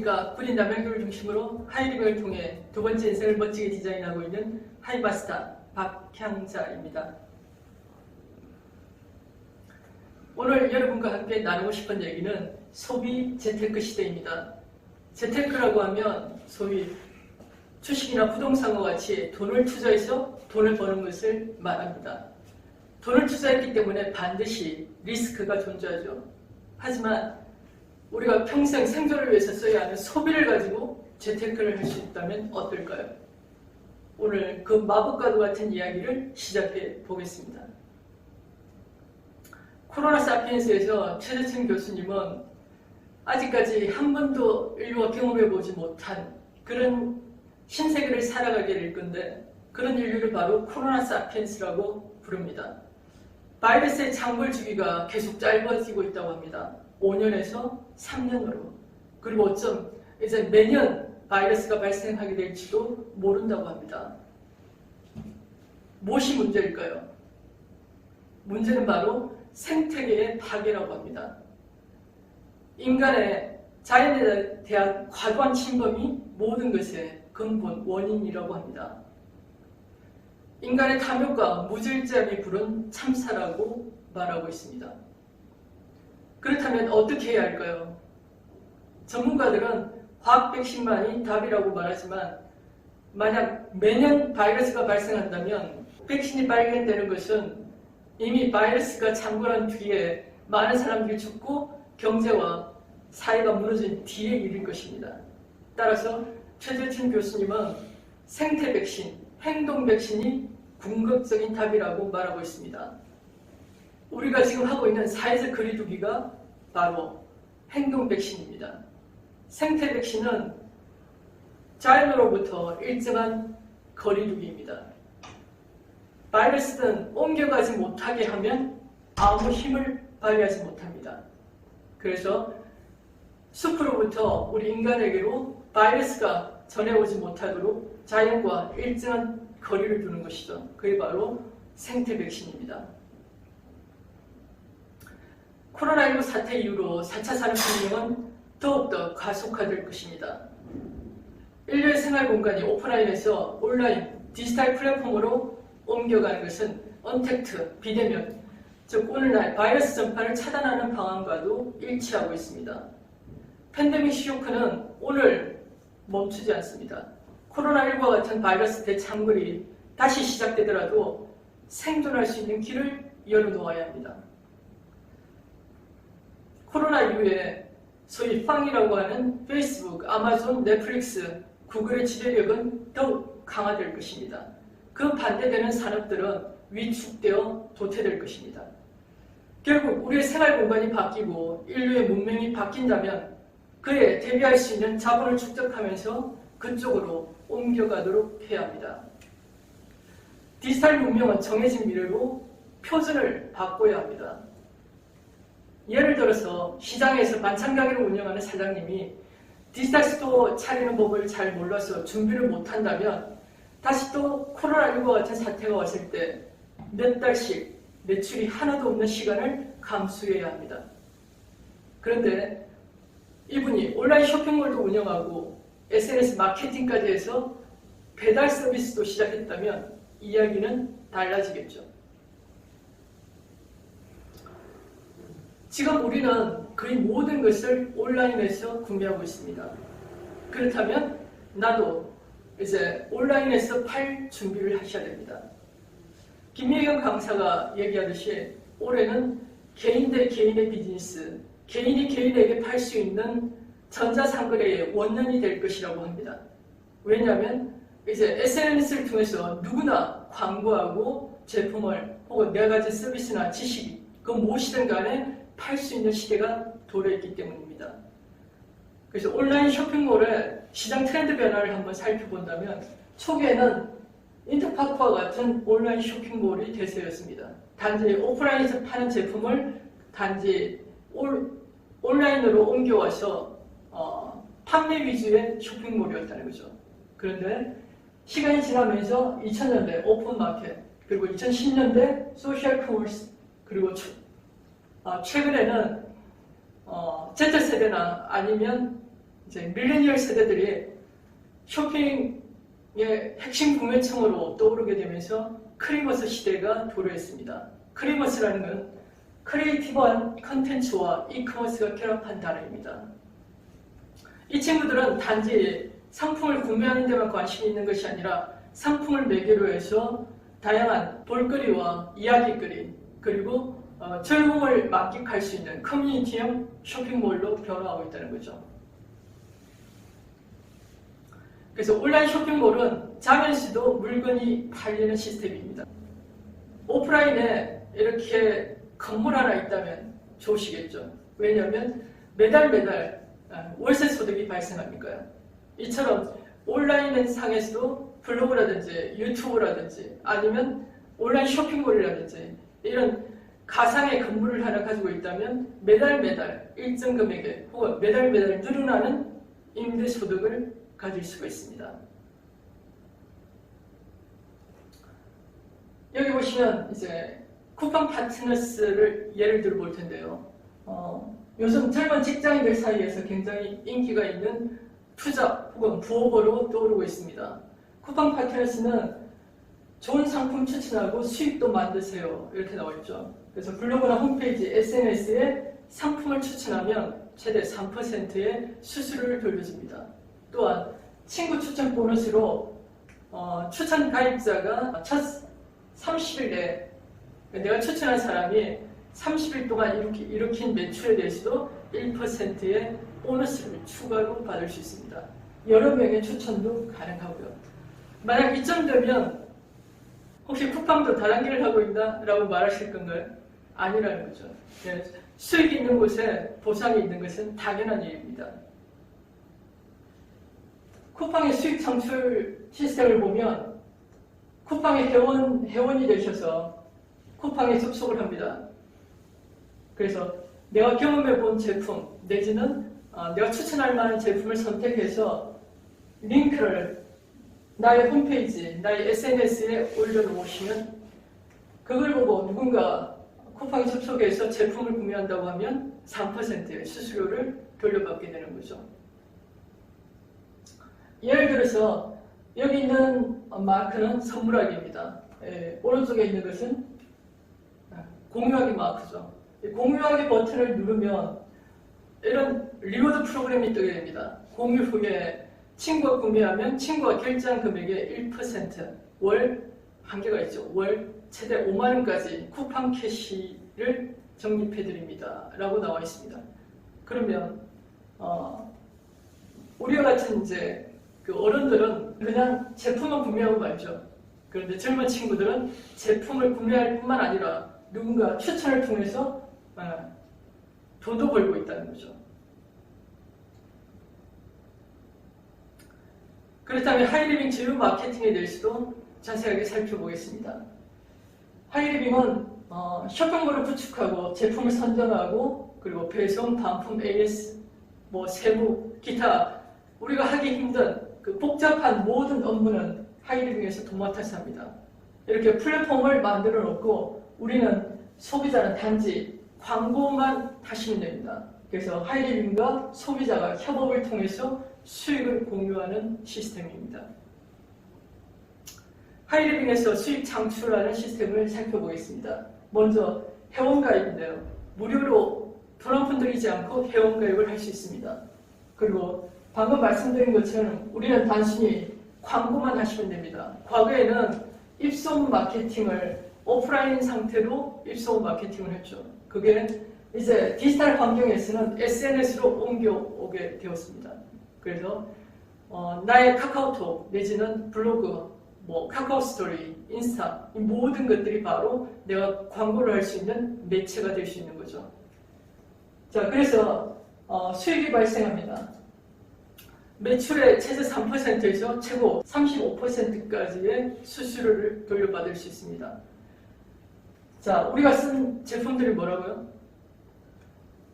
안녕하십니까. 구린 남양주를 중심으로 하이리뷰를 통해 두 번째 인생을 멋지게 디자인하고 있는 하이마스터 박향자입니다. 오늘 여러분과 함께 나누고 싶은 얘기는 소비 재테크 시대입니다. 재테크라고 하면 소위 주식이나 부동산과 같이 돈을 투자해서 돈을 버는 것을 말합니다. 돈을 투자했기 때문에 반드시 리스크가 존재하죠. 하지만 우리가 평생 생존을 위해서 써야 하는 소비를 가지고 재테크를 할 수 있다면 어떨까요? 오늘 그 마법과도 같은 이야기를 시작해 보겠습니다. 코로나 사피엔스에서 최재층 교수님은 아직까지 한 번도 인류가 경험해 보지 못한 그런 신세계를 살아가게 될 건데, 그런 인류를 바로 코로나 사피엔스라고 부릅니다. 바이러스의 장벌 주기가 계속 짧아지고 있다고 합니다. 5년에서 3년으로. 그리고 어쩜 이제 매년 바이러스가 발생하게 될지도 모른다고 합니다. 무엇이 문제일까요? 문제는 바로 생태계의 파괴라고 합니다. 인간의 자연에 대한 과도한 침범이 모든 것의 근본 원인이라고 합니다. 인간의 탐욕과 무질서함이 부른 참사라고 말하고 있습니다. 그렇다면 어떻게 해야 할까요? 전문가들은 화학 백신만이 답이라고 말하지만, 만약 매년 바이러스가 발생한다면 백신이 발견되는 것은 이미 바이러스가 창궐한 뒤에 많은 사람들이 죽고 경제와 사회가 무너진 뒤의 일인 것입니다. 따라서 최재춘 교수님은 생태 백신, 행동 백신이 궁극적인 답이라고 말하고 있습니다. 우리가 지금 하고 있는 사회적 거리두기가 바로 행동 백신입니다. 생태 백신은 자연으로부터 일정한 거리두기입니다. 바이러스는 옮겨가지 못하게 하면 아무 힘을 발휘하지 못합니다. 그래서 숲으로부터 우리 인간에게로 바이러스가 전해오지 못하도록 자연과 일정한 거리를 두는 것이죠. 그게 바로 생태 백신입니다. 코로나19 사태 이후로 4차 산업혁명은 더욱더 가속화될 것입니다. 인류의 생활 공간이 오프라인에서 온라인, 디지털 플랫폼으로 옮겨가는 것은 언택트, 비대면, 즉 오늘날 바이러스 전파를 차단하는 방안과도 일치하고 있습니다. 팬데믹 쇼크는 오늘 멈추지 않습니다. 코로나19와 같은 바이러스 대창궐이 다시 시작되더라도 생존할 수 있는 길을 열어놓아야 합니다. 코로나 이후에 소위 팡이라고 하는 페이스북, 아마존, 넷플릭스, 구글의 지배력은 더욱 강화될 것입니다. 그 반대되는 산업들은 위축되어 도태될 것입니다. 결국 우리의 생활 공간이 바뀌고 인류의 문명이 바뀐다면 그에 대비할 수 있는 자본을 축적하면서 그쪽으로 옮겨가도록 해야 합니다. 디지털 문명은 정해진 미래로 표준을 바꿔야 합니다. 예를 들어서 시장에서 반찬 가게를 운영하는 사장님이 디지털 스토어 차리는 법을 잘 몰라서 준비를 못한다면 다시 또 코로나19와 같은 사태가 왔을 때 몇 달씩 매출이 하나도 없는 시간을 감수해야 합니다. 그런데 이분이 온라인 쇼핑몰도 운영하고 SNS 마케팅까지 해서 배달 서비스도 시작했다면 이야기는 달라지겠죠. 지금 우리는 거의 모든 것을 온라인에서 구매하고 있습니다. 그렇다면 나도 이제 온라인에서 팔 준비를 하셔야 됩니다. 김예경 강사가 얘기하듯이 올해는 개인 대 개인의 비즈니스, 개인이 개인에게 팔 수 있는 전자상거래의 원년이 될 것이라고 합니다. 왜냐하면 이제 SNS를 통해서 누구나 광고하고 제품을 혹은 내가 가진 서비스나 지식이 그 무엇이든 간에 팔 수 있는 시대가 도래했기 때문입니다. 그래서 온라인 쇼핑몰의 시장 트렌드 변화를 한번 살펴본다면 초기에는 인터파크와 같은 온라인 쇼핑몰이 대세였습니다. 단지 오프라인에서 파는 제품을 단지 온라인으로 옮겨와서 판매 위주의 쇼핑몰이었다는 거죠. 그런데 시간이 지나면서 2000년대 오픈마켓, 그리고 2010년대 소셜 커머스, 그리고 최근에는 Z세대나 아니면 이제 밀레니얼 세대들이 쇼핑의 핵심 구매층으로 떠오르게 되면서 크리머스 시대가 도래했습니다. 크리머스라는 건 크리에이티브한 컨텐츠와 이커머스가 결합한 단어입니다. 이 친구들은 단지 상품을 구매하는 데만 관심이 있는 것이 아니라 상품을 매개로 해서 다양한 볼거리와 이야기거리 그리고 즐거움을 만끽할 수 있는 커뮤니티형 쇼핑몰로 변화하고 있다는 거죠. 그래서 온라인 쇼핑몰은 자면서도 물건이 팔리는 시스템입니다. 오프라인에 이렇게 건물 하나 있다면 좋으시겠죠. 왜냐하면 매달 월세 소득이 발생하니까요. 이처럼 온라인 상에서도 블로그라든지 유튜브라든지 아니면 온라인 쇼핑몰이라든지 이런 가상의 건물을 하나 가지고 있다면 매달 일정 금액의 혹은 매달 늘어나는 임대 소득을 가질 수가 있습니다. 여기 보시면 이제 쿠팡 파트너스를 예를 들어 볼 텐데요. 요즘 젊은 직장인들 사이에서 굉장히 인기가 있는 투자 혹은 부업으로 떠오르고 있습니다. 쿠팡 파트너스는 좋은 상품 추천하고 수익도 만드세요 이렇게 나와 있죠. 그래서 블로그나 홈페이지, SNS에 상품을 추천하면 최대 3%의 수수료를 돌려줍니다. 또한 친구 추천 보너스로 추천 가입자가 첫 30일에 내가 추천한 사람이 30일 동안 일으킨 매출에 대해서도 1%의 보너스를 추가로 받을 수 있습니다. 여러 명의 추천도 가능하고요. 만약 이쯤 되면 혹시 쿠팡도 다단계를 하고 있나? 라고 말하실 건가요? 아니라는 거죠. 네, 수익이 있는 곳에 보상이 있는 것은 당연한 일입니다. 쿠팡의 수익 창출 시스템을 보면 쿠팡의 회원이 되셔서 쿠팡에 접속을 합니다. 그래서 내가 경험해 본 제품 내지는 내가 추천할 만한 제품을 선택해서 링크를 나의 홈페이지, 나의 SNS에 올려놓으시면 그걸 보고 누군가 쿠팡에 접속해서 제품을 구매한다고 하면 3%의 수수료를 돌려받게 되는 거죠. 예를 들어서 여기 있는 마크는 선물하기입니다. 오른쪽에 있는 것은 공유하기 마크죠. 공유하기 버튼을 누르면 이런 리워드 프로그램이 뜨게 됩니다. 공유 후에 친구가 구매하면 친구가 결제한 금액의 1% 월 한계가 있죠. 월 최대 5만 원까지 쿠팡 캐시를 적립해 드립니다. 라고 나와 있습니다. 그러면 우리와 같은 이제 그 어른들은 그냥 제품을 구매하고 말죠. 그런데 젊은 친구들은 제품을 구매할 뿐만 아니라 누군가 추천을 통해서 돈도 벌고 있다는 거죠. 그렇다면 하이리빙 제휴 마케팅에 대해서도 자세하게 살펴보겠습니다. 하이리빙은 쇼핑몰을 구축하고 제품을 선정하고 그리고 배송, 반품, AS, 세부, 기타 우리가 하기 힘든 그 복잡한 모든 업무는 하이리빙에서 도맡아서 합니다. 이렇게 플랫폼을 만들어 놓고 우리는 소비자는 단지 광고만 하시면 됩니다. 그래서 하이리빙과 소비자가 협업을 통해서 수익을 공유하는 시스템입니다. 하이리빙에서 수익 창출하는 시스템을 살펴보겠습니다. 먼저 회원가입인데요. 무료로 돈 한 푼 들이지 않고 회원가입을 할 수 있습니다. 그리고 방금 말씀드린 것처럼 우리는 단순히 광고만 하시면 됩니다. 과거에는 입소문 마케팅을 오프라인 상태로 입소문 마케팅을 했죠. 그게 이제 디지털 환경에서는 SNS로 옮겨오게 되었습니다. 그래서 나의 카카오톡 내지는 블로그, 카카오 스토리, 인스타 이 모든 것들이 바로 내가 광고를 할 수 있는 매체가 될 수 있는 거죠. 자, 그래서 수익이 발생합니다. 매출의 최대 3%에서 최고 35%까지의 수수료를 돌려받을 수 있습니다. 자, 우리가 쓴 제품들이 뭐라고요?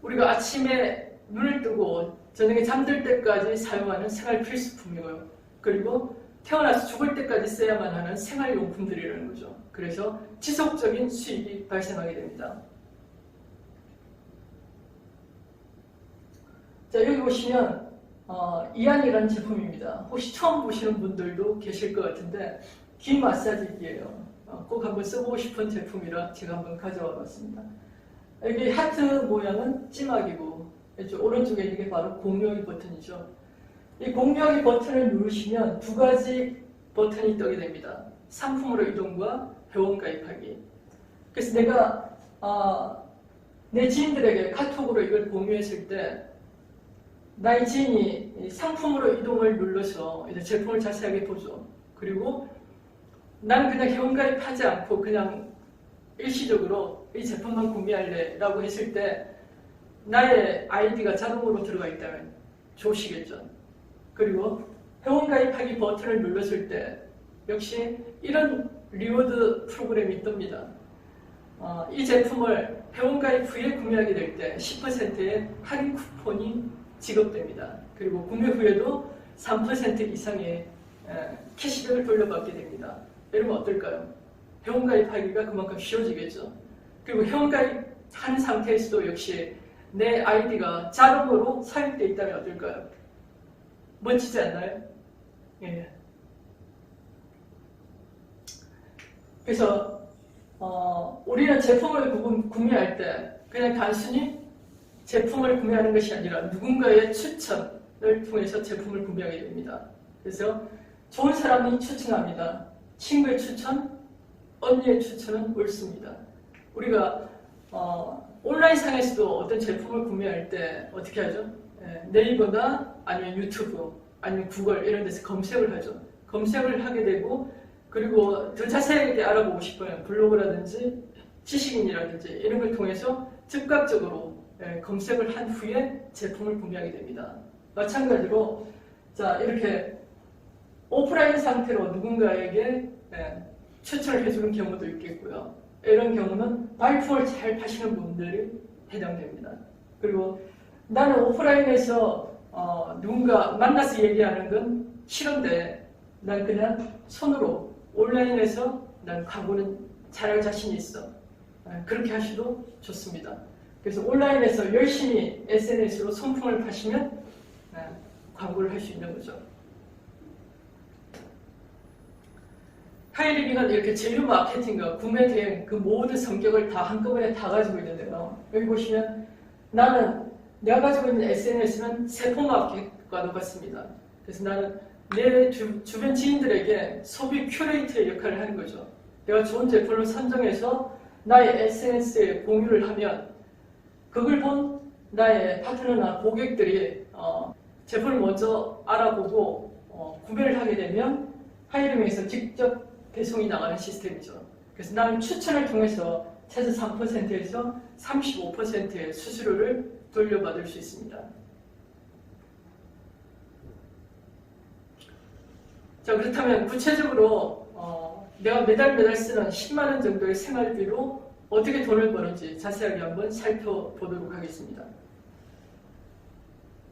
우리가 아침에 눈을 뜨고 저녁에 잠들 때까지 사용하는 생활 필수품이고요. 그리고 태어나서 죽을 때까지 써야만 하는 생활용품들이라는 거죠. 그래서 지속적인 수익이 발생하게 됩니다. 자, 여기 보시면 이안이라는 제품입니다. 혹시 처음 보시는 분들도 계실 것 같은데 귀 마사지기예요. 꼭 한번 써보고 싶은 제품이라 제가 한번 가져와 봤습니다. 여기 하트 모양은 찜막이고 오른쪽에 이게 바로 공유하기 버튼이죠. 이 공유하기 버튼을 누르시면 두 가지 버튼이 뜨게 됩니다. 상품으로 이동과 회원 가입하기. 그래서 내가 내 지인들에게 카톡으로 이걸 공유했을 때 나의 지인이 상품으로 이동을 눌러서 이제 제품을 자세하게 보죠. 그리고 나는 그냥 회원가입하지 않고 그냥 일시적으로 이 제품만 구매할래 라고 했을 때 나의 아이디가 자동으로 들어가 있다면 좋으시겠죠. 그리고 회원가입하기 버튼을 눌렀을 때 역시 이런 리워드 프로그램이 뜹니다. 이 제품을 회원가입 후에 구매하게 될 때 10%의 할인 쿠폰이 지급됩니다. 그리고 구매 후에도 3% 이상의 캐시백을 돌려받게 됩니다. 여러분 어떨까요? 회원가입하기가 그만큼 쉬워지겠죠. 그리고 회원가입한 상태에서도 역시 내 아이디가 자동으로 사용되어 있다면 어떨까요? 멋지지 않나요? 예. 그래서 우리는 제품을 구매할 때 그냥 단순히 제품을 구매하는 것이 아니라 누군가의 추천을 통해서 제품을 구매하게 됩니다. 그래서 좋은 사람이 추천합니다. 친구의 추천, 언니의 추천은 옳습니다. 우리가 온라인상에서도 어떤 제품을 구매할 때 어떻게 하죠? 네이버나 아니면 유튜브 아니면 구글 이런 데서 검색을 하죠. 검색을 하게 되고 그리고 더 자세하게 알아보고 싶으면 블로그라든지 지식인이라든지 이런 걸 통해서 즉각적으로 검색을 한 후에 제품을 구매하게 됩니다. 마찬가지로 자 이렇게 오프라인 상태로 누군가에게 추천을 해주는 경우도 있겠고요. 이런 경우는 발품을 잘 파시는 분들이 해당됩니다. 그리고 나는 오프라인에서 누군가 만나서 얘기하는 건 싫은데 난 그냥 손으로 온라인에서 난 광고는 잘할 자신이 있어. 그렇게 하셔도 좋습니다. 그래서 온라인에서 열심히 SNS로 손품을 파시면 광고를 할 수 있는 거죠. 하이리빙은 이렇게 재료 마케팅과 구매 대행 그 모든 성격을 다 한꺼번에 다 가지고 있는데요. 여기 보시면 내가 가지고 있는 SNS는 세포 마켓과 똑같습니다. 그래서 나는 내 주변 지인들에게 소비 큐레이터의 역할을 하는 거죠. 내가 좋은 제품을 선정해서 나의 SNS에 공유를 하면 그걸 본 나의 파트너나 고객들이 제품을 먼저 알아보고 구매를 하게 되면 하이리빙에서 직접 배송이 나가는 시스템이죠. 그래서 나는 추천을 통해서 최소 3%에서 35%의 수수료를 돌려받을 수 있습니다. 자, 그렇다면 구체적으로 내가 매달 쓰는 10만 원 정도의 생활비로 어떻게 돈을 버는지 자세하게 한번 살펴보도록 하겠습니다.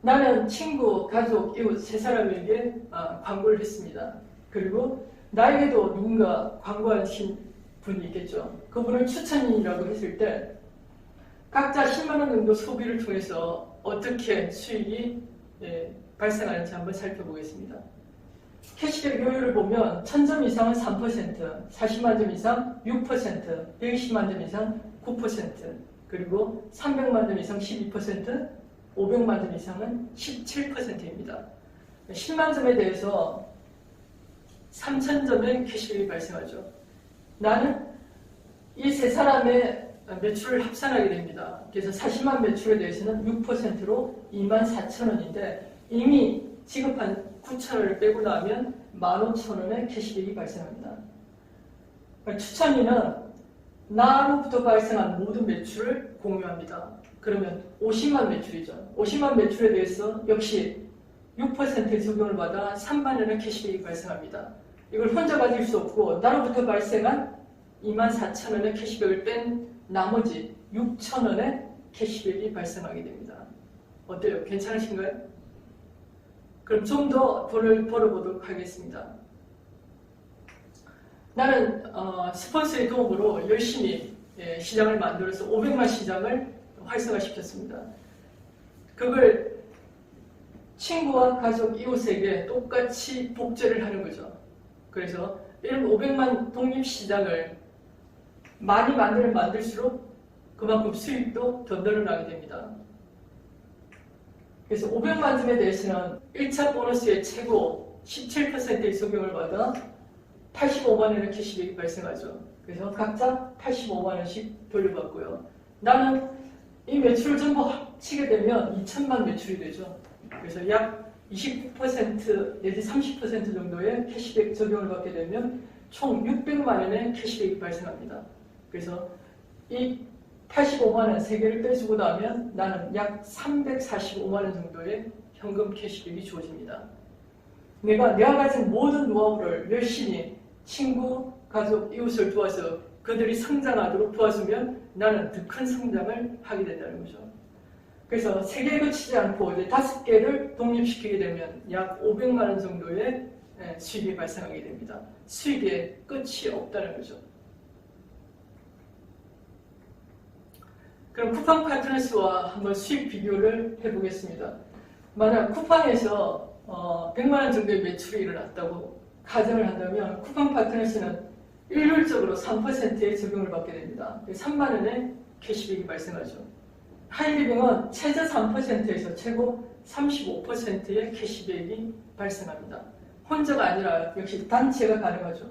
나는 친구, 가족, 이웃 세 사람에게 광고를 했습니다. 그리고 나에게도 누군가 광고하신 분이 있겠죠. 그분을 추천인이라고 했을 때 각자 10만 원 정도 소비를 통해서 어떻게 수익이 발생하는지 한번 살펴보겠습니다. 캐시백 요율을 보면 1000점 이상은 3%, 40만 점 이상 6%, 120만 점 이상 9%, 그리고 300만 점 이상 12%, 500만 점 이상은 17%입니다. 10만 점에 대해서 3000점의 캐시백이 발생하죠. 나는 이 세 사람의 매출을 합산하게 됩니다. 그래서 40만 매출에 대해서는 6%로 24,000원인데 이미 지급한 9,000원을 빼고 나면 15,000원의 캐시백이 발생합니다. 추천인은 나로부터 발생한 모든 매출을 공유합니다. 그러면 50만 매출이죠. 50만 매출에 대해서 역시 6% 적용을 받아 3만 원의 캐시백이 발생합니다. 이걸 혼자 가질 수 없고 나로부터 발생한 24,000원의 캐시백을 뺀 나머지 6,000원의 캐시백이 발생하게 됩니다. 어때요? 괜찮으신가요? 그럼 좀 더 돈을 벌어보도록 하겠습니다. 나는 스폰서의 도움으로 열심히 시장을 만들어서 500만 시장을 활성화시켰습니다. 그걸 친구와 가족, 이웃에게 똑같이 복제를 하는 거죠. 그래서 이런 500만 독립시장을 많이 만들면 만들수록 그만큼 수익도 더 늘어나게 됩니다. 그래서 500만 점에 대해서는 1차 보너스의 최고 17%의 적용을 받아 85만 원의 캐시백이 발생하죠. 그래서 각자 85만 원씩 돌려받고요. 나는 이 매출을 전부 합치게 되면 2천만 매출이 되죠. 그래서 약 29% 내지 30% 정도의 캐시백 적용을 받게 되면 총 600만 원의 캐시백이 발생합니다. 그래서 이 85만 원 3개를 빼주고 나면 나는 약 345만 원 정도의 현금 캐시백이 주어집니다. 내가 가진 모든 노하우를 열심히 친구, 가족, 이웃을 도와서 그들이 성장하도록 도와주면 나는 더 큰 성장을 하게 된다는 거죠. 그래서 3개에 그치지 않고 이제 5개를 독립시키게 되면 약 500만 원 정도의 수익이 발생하게 됩니다. 수익에 끝이 없다는 거죠. 그럼 쿠팡 파트너스와 한번 수익 비교를 해보겠습니다. 만약 쿠팡에서 100만 원 정도의 매출이 일어났다고 가정을 한다면 쿠팡 파트너스는 일률적으로 3%의 적용을 받게 됩니다. 3만 원의 캐시백이 발생하죠. 하이리빙은 최저 3%에서 최고 35%의 캐시백이 발생합니다. 혼자가 아니라 역시 단체가 가능하죠.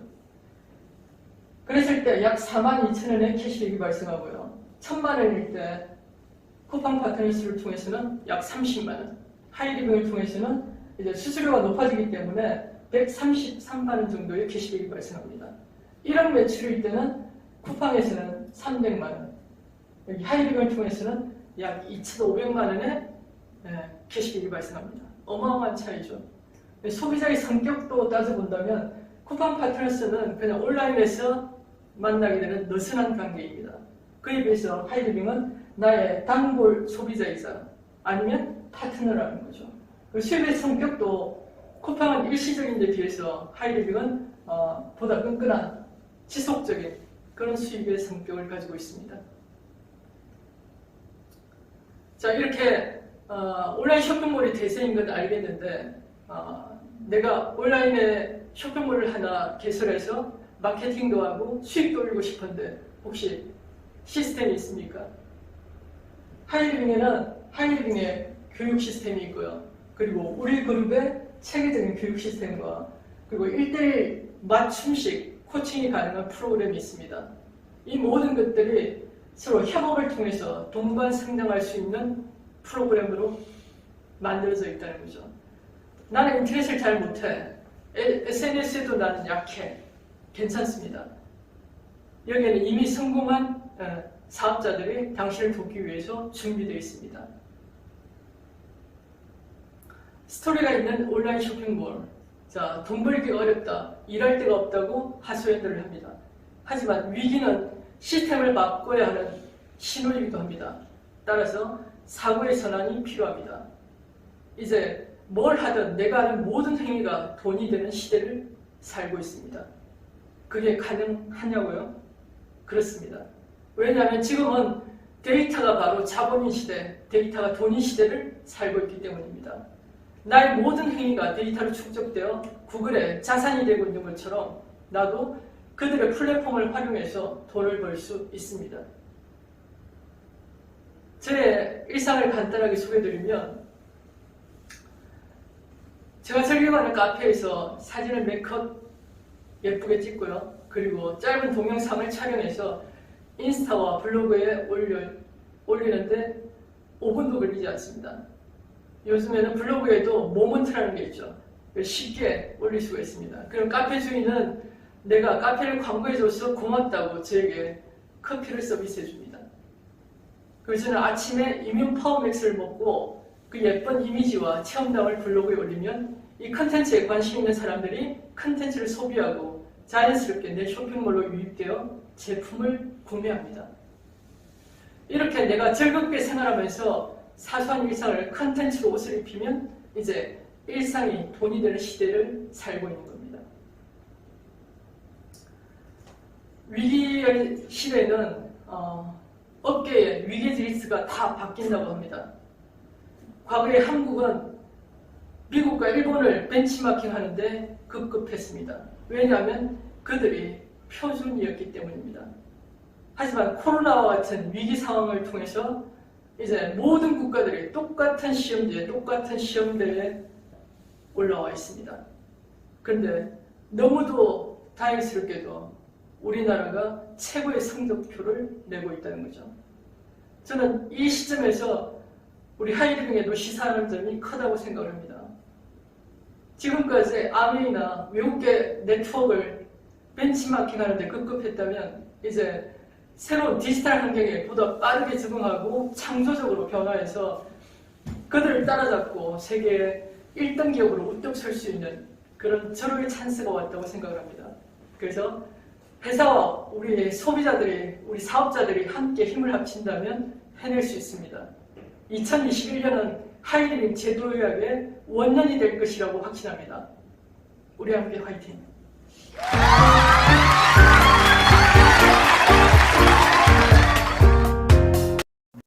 그랬을 때 약 4만 2천 원의 캐시백이 발생하고요. 1,000만 원일 때 쿠팡 파트너스를 통해서는 약 30만 원, 하이리빙을 통해서는 이제 수수료가 높아지기 때문에 133만 원 정도의 캐시백이 발생합니다. 이런 매출일 때는 쿠팡에서는 300만 원, 여기 하이리빙을 통해서는 약 2,500만 원의 캐시백이 발생합니다. 어마어마한 차이죠. 소비자의 성격도 따져본다면 쿠팡 파트너스는 그냥 온라인에서 만나게 되는 느슨한 관계입니다. 그에 비해서 하이리빙은 나의 단골 소비자이자 아니면 파트너라는 거죠. 수입의 성격도 쿠팡은 일시적인 데 비해서 하이리빙은 보다 끈끈한 지속적인 그런 수입의 성격을 가지고 있습니다. 자, 이렇게 온라인 쇼핑몰이 대세인 건 알겠는데 내가 온라인에 쇼핑몰을 하나 개설해서 마케팅도 하고 수익도 올리고 싶은데 혹시 시스템이 있습니까? 하이리빙에는 하이리빙의 교육 시스템이 있고요. 그리고 우리 그룹의 체계적인 교육 시스템과 그리고 1대1 맞춤식 코칭이 가능한 프로그램이 있습니다. 이 모든 것들이 서로 협업을 통해서 동반 성장할 수 있는 프로그램으로 만들어져 있다는 거죠. 나는 인터넷을 잘 못해. SNS에도 나는 약해. 괜찮습니다. 여기에는 이미 성공한 사업자들이 당신을 돕기 위해서 준비되어 있습니다. 스토리가 있는 온라인 쇼핑몰. 자, 돈 벌기가 어렵다. 일할 데가 없다고 하소연들을 합니다. 하지만 위기는 시스템을 바꿔야 하는 신호이기도 합니다. 따라서 사고의 전환이 필요합니다. 이제 뭘 하든 내가 하는 모든 행위가 돈이 되는 시대를 살고 있습니다. 그게 가능하냐고요? 그렇습니다. 왜냐하면 지금은 데이터가 바로 자본인 시대, 데이터가 돈인 시대를 살고 있기 때문입니다. 나의 모든 행위가 데이터로 축적되어 구글의 자산이 되고 있는 것처럼 나도 그들의 플랫폼을 활용해서 돈을 벌 수 있습니다. 제 일상을 간단하게 소개해드리면 제가 즐겨가는 카페에서 사진을 몇 컷 예쁘게 찍고요. 그리고 짧은 동영상을 촬영해서 인스타와 블로그에 올리는데 5분도 걸리지 않습니다. 요즘에는 블로그에도 모먼트라는 게 있죠. 쉽게 올릴 수가 있습니다. 그럼 카페 주인은 내가 카페를 광고해줘서 고맙다고 저에게 커피를 서비스해줍니다. 그래서 저는 아침에 이뮨 파워맥스를 먹고 그 예쁜 이미지와 체험담을 블로그에 올리면 이 컨텐츠에 관심 있는 사람들이 컨텐츠를 소비하고 자연스럽게 내 쇼핑몰로 유입되어 제품을 구매합니다. 이렇게 내가 즐겁게 생활하면서 사소한 일상을 컨텐츠로 옷을 입히면 이제 일상이 돈이 되는 시대를 살고 있는 겁니다. 위기의 시대는 업계의 위기 질서가 다 바뀐다고 합니다. 과거에 한국은 미국과 일본을 벤치마킹 하는데 급급했습니다. 왜냐하면 그들이 표준이었기 때문입니다. 하지만 코로나와 같은 위기 상황을 통해서 이제 모든 국가들이 똑같은 시험대에 올라와 있습니다. 그런데 너무도 다행스럽게도 우리나라가 최고의 성적표를 내고 있다는 거죠. 저는 이 시점에서 우리 하이리빙에도 시사하는 점이 크다고 생각을 합니다. 지금까지 아메이나 외국계 네트워크를 벤치마킹하는데 급급했다면 이제 새로운 디지털 환경에 보다 빠르게 적응하고 창조적으로 변화해서 그들을 따라잡고 세계 1등 기업으로 우뚝 설 수 있는 그런 절호의 찬스가 왔다고 생각을 합니다. 그래서 회사와 우리 소비자들이, 우리 사업자들이 함께 힘을 합친다면 해낼 수 있습니다. 2021년은 하이리빙 제도의학의 원년이 될 것이라고 확신합니다. 우리 함께 화이팅!